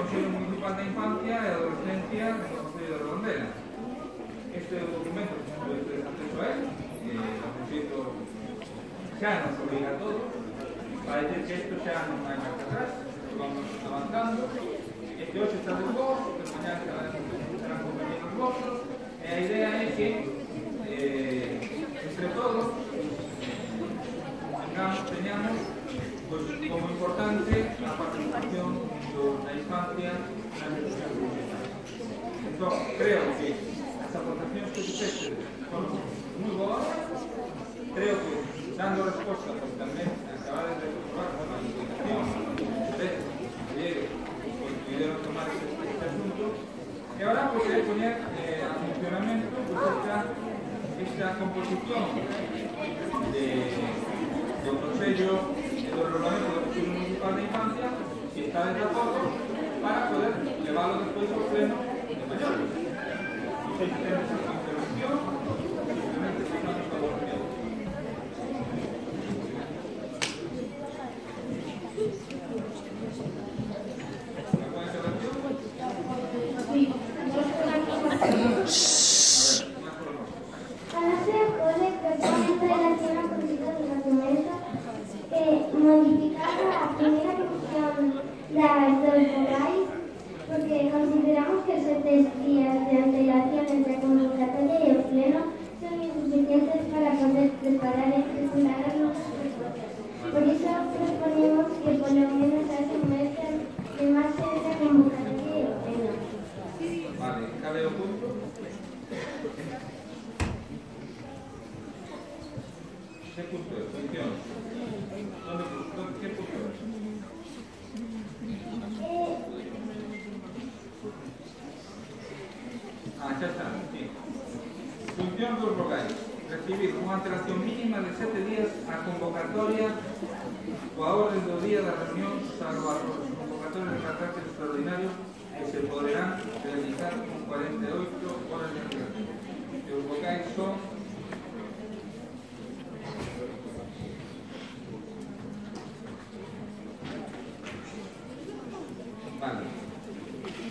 Consello Municipal de Infancia e Adolescencia do Concello de Redondela. Este é o documento que se pode ter acceso a él, o proxecto xa nos obliga a todos, para decir que isto xa non hai marcha atrás, que vamos avanzando, e que hoxe está de vos, que mañá estarán compañeros vossos, e a idea é que entre todos teñamos pues, como importante a participación da infancia na educación pública. Entón, creo que as aportacións que fixeste son moi boas, creo que dando resposta, pues, tamén acabades de comprobar con a implicación de pues, pudieron tomar este asunto, e agora pues, poñer a funcionamento pues, esta composición do Consello e do Regulamento do Consello Municipal de Infancia, que está de acordo para poder leválo despois ao pleno de maiores. Non sei se temos esa intervención, simplemente pasamos a votación. ¿Alguna intervención? Sí. Modificada la primera función las dos vocales porque consideramos que 7 días de antelación entre convocatoria y el pleno son insuficientes para poder preparar y presentar los propuestas. Por eso proponemos que por lo menos hace un mes de marcha entre convocatoria y el pleno. Vale, ¿cabe un punto? ¿Qué punto es? Función. ¿Qué punto es? Ya está, sí. Función dos vocais. Recibir unha antelación mínima de 7 días a convocatoria coa orden do día da reunión, salvo as convocatorias de carácter extraordinario que se poderán realizar con 48 horas de antelación. E os vocais son vale.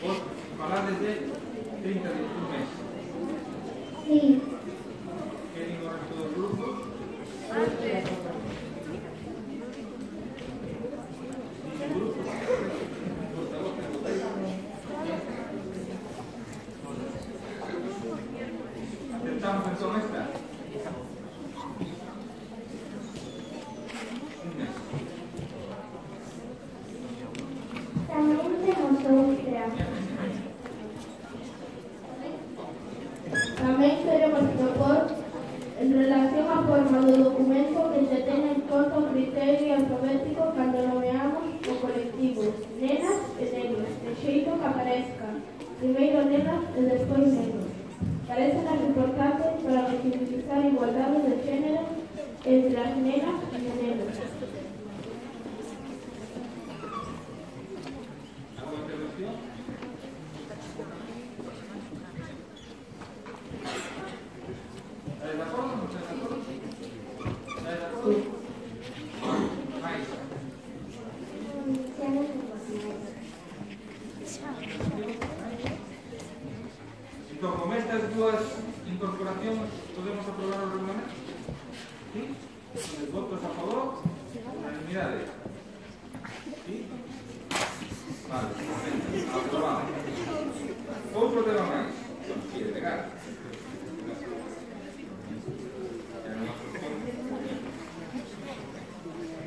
Vos falades de 30 días, un mes. Sí. ¿Qué digo el resto dos grupos? ¿Aceptamos entonces esta? Un mes. También tenemos otra. Tamén queremos propor en relación á forma do documento que se ten en conta o criterio alfabético cando nomeamos o colectivo nenas e nenos, de xeito que aparezca primeiro nenas e despois nenos. Parece-nos importante para visibilizar a igualdade de género entre as nenas e os nenos. ¿Alguna intervención? ¿Estáis de acuerdo? ¿No estáis de acuerdo? ¿Estáis de acuerdo? Mais. Entón, con estas dúas incorporacións podemos aprobar o regulamento? ¿Sí? Con votos a favor? Unanimidade? ¿Sí? Vale, aprobado. Outro tema máis. Si é legal.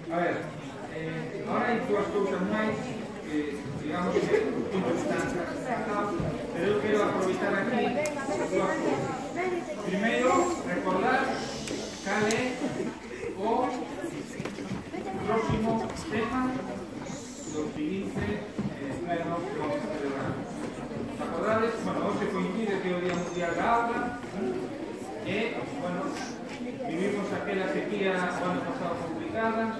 A ver, ahora hai dúas cousas máis que, digamos, que están tratados, pero eu quero aproveitar aquí dúas cousas. Primeiro, recordar cal é o próximo tema do seguinte pleno que vamos a celebrar. ¿Os acordades? Bueno, hoxe coincide que é o Día Mundial da Auga e, bueno, vivimos aquela sequía o ano pasado complicada,